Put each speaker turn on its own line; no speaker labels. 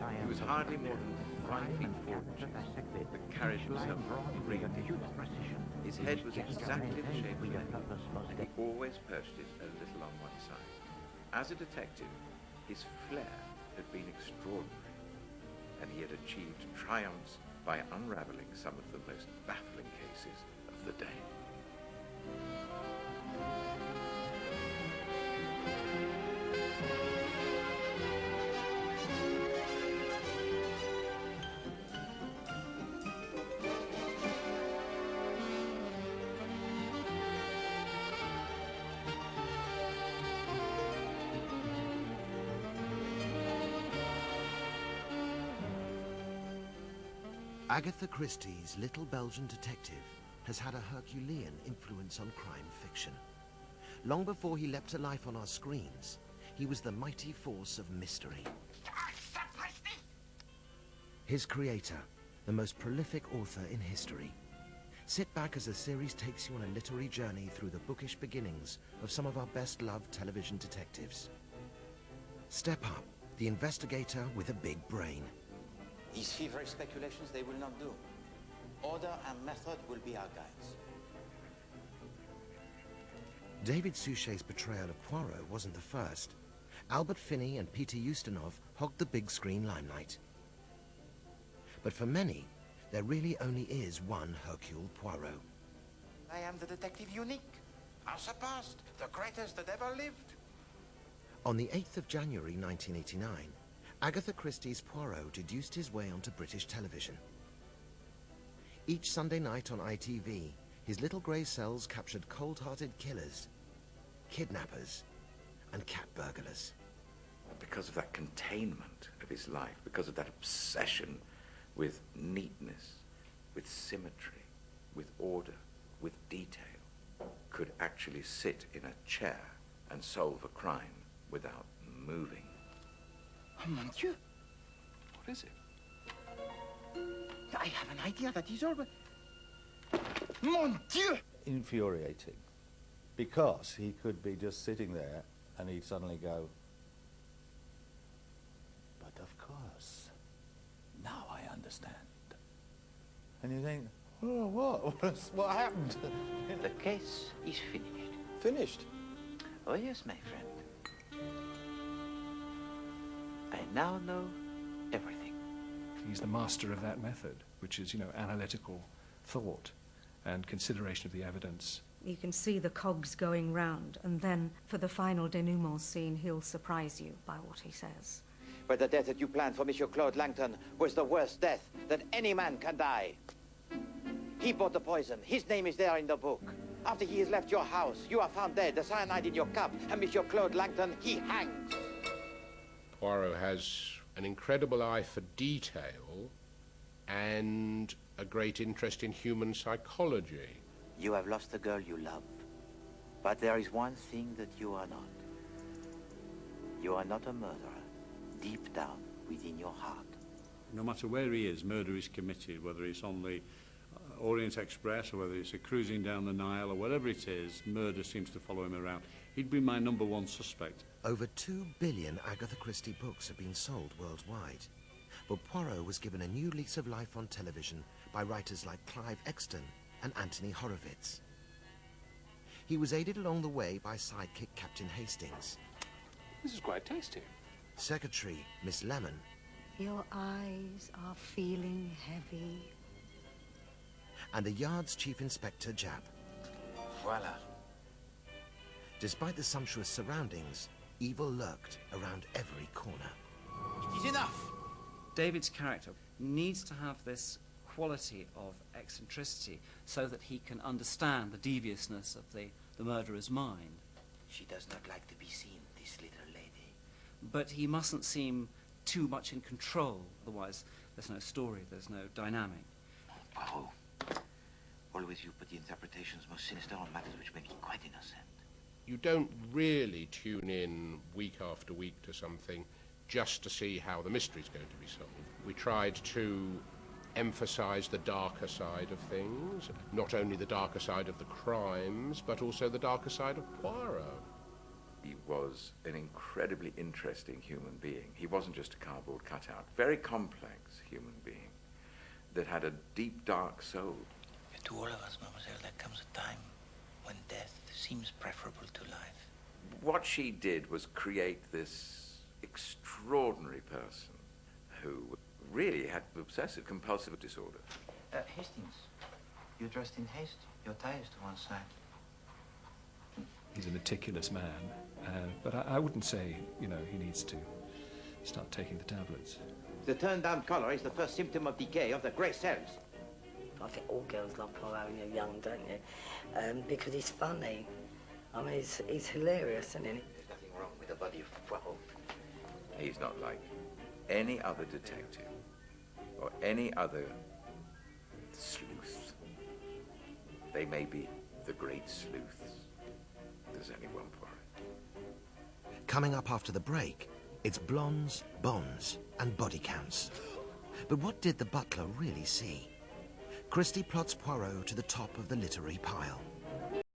He was hardly more than 5 feet 4 inches, but carried himself brilliantly. His head was exactly the shape of an eagle, and he always perched it a little on one side. As a detective, his flair had been extraordinary, and he had achieved triumphs by unraveling some of the most baffling cases of the day.
Agatha Christie's little Belgian detective has had a Herculean influence on crime fiction. Long before he leapt to life on our screens, he was the mighty force of mystery. His creator, the most prolific author in history. Sit back as the series takes you on a literary journey through the bookish beginnings of some of our best-loved television detectives. Step up, the investigator with a big brain.
These feverish speculations, they will not do. Order and method will be our guides.
David Suchet's portrayal of Poirot wasn't the first. Albert Finney and Peter Ustinov hogged the big screen limelight. But for many, there really only is one Hercule Poirot.
I am the detective unique, unsurpassed, the greatest that ever lived.
On the 8th of January 1989, Agatha Christie's Poirot deduced his way onto British television. Each Sunday night on ITV, his little grey cells captured cold-hearted killers, kidnappers, and cat burglars.
Because of that containment of his life, because of that obsession with neatness, with symmetry, with order, with detail, could actually sit in a chair and solve a crime without moving.
Oh, mon Dieu!
What is it?
I have an idea that is all, but... Mon Dieu!
Infuriating. Because he could be just sitting there and he'd suddenly go, but of course, now I understand. And you think, oh, what? What happened?
The case is finished.
Finished?
Oh, yes, my friend. I now know everything.
He's the master of that method, which is, analytical thought and consideration of the evidence.
You can see the cogs going round, and then for the final denouement scene, he'll surprise you by what he says.
But the death that you planned for Monsieur Claude Langton was the worst death that any man can die. He bought the poison. His name is there in the book. After he has left your house, you are found dead, the cyanide in your cup, and Monsieur Claude Langton, he hangs.
Poirot has an incredible eye for detail and a great interest in human psychology.
You have lost the girl you love. But there is one thing that you are not. You are not a murderer, deep down within your heart.
No matter where he is, murder is committed, whether it's on the Orient Express or whether it's a cruising down the Nile or whatever it is, murder seems to follow him around. He'd be my number one suspect.
Over 2 billion Agatha Christie books have been sold worldwide. But Poirot was given a new lease of life on television by writers like Clive Exton and Anthony Horowitz. He was aided along the way by sidekick Captain Hastings.
This is quite tasty.
Secretary Miss Lemon.
Your eyes are feeling heavy.
And the Yard's Chief Inspector Japp.
Voila.
Despite the sumptuous surroundings, evil lurked around every corner.
It is enough.
David's character needs to have this quality of eccentricity so that he can understand the deviousness of the murderer's mind.
She does not like to be seen, this little lady.
But he mustn't seem too much in control, otherwise there's no story, there's no dynamic.
Poirot, always you put the interpretations most sinister on matters which make you quite innocent.
You don't really tune in week after week to something just to see how the mystery's going to be solved. We tried to emphasize the darker side of things, not only the darker side of the crimes, but also the darker side of Poirot.
He was an incredibly interesting human being. He wasn't just a cardboard cutout. Very complex human being that had a deep, dark soul.
To all of us, Mademoiselle, there comes a time when death seems preferable to life.
What she did was create this extraordinary person who really had obsessive-compulsive disorder.
Hastings, you're dressed in haste. Your tie is to one side.
He's a meticulous man, but I wouldn't say, you know, he needs to start taking the tablets.
The turned-down collar is the first symptom of decay of the grey cells.
I think all girls love Poirot when you're young, don't you? Because he's funny. I mean, he's hilarious, isn't he?
There's nothing wrong with the body of Poirot.
He's not like any other detective or any other sleuth. They may be the great sleuths. There's only one Poirot.
Coming up after the break, it's blondes, bonds, and body counts. But what did the butler really see? Christie plots Poirot to the top of the literary pile.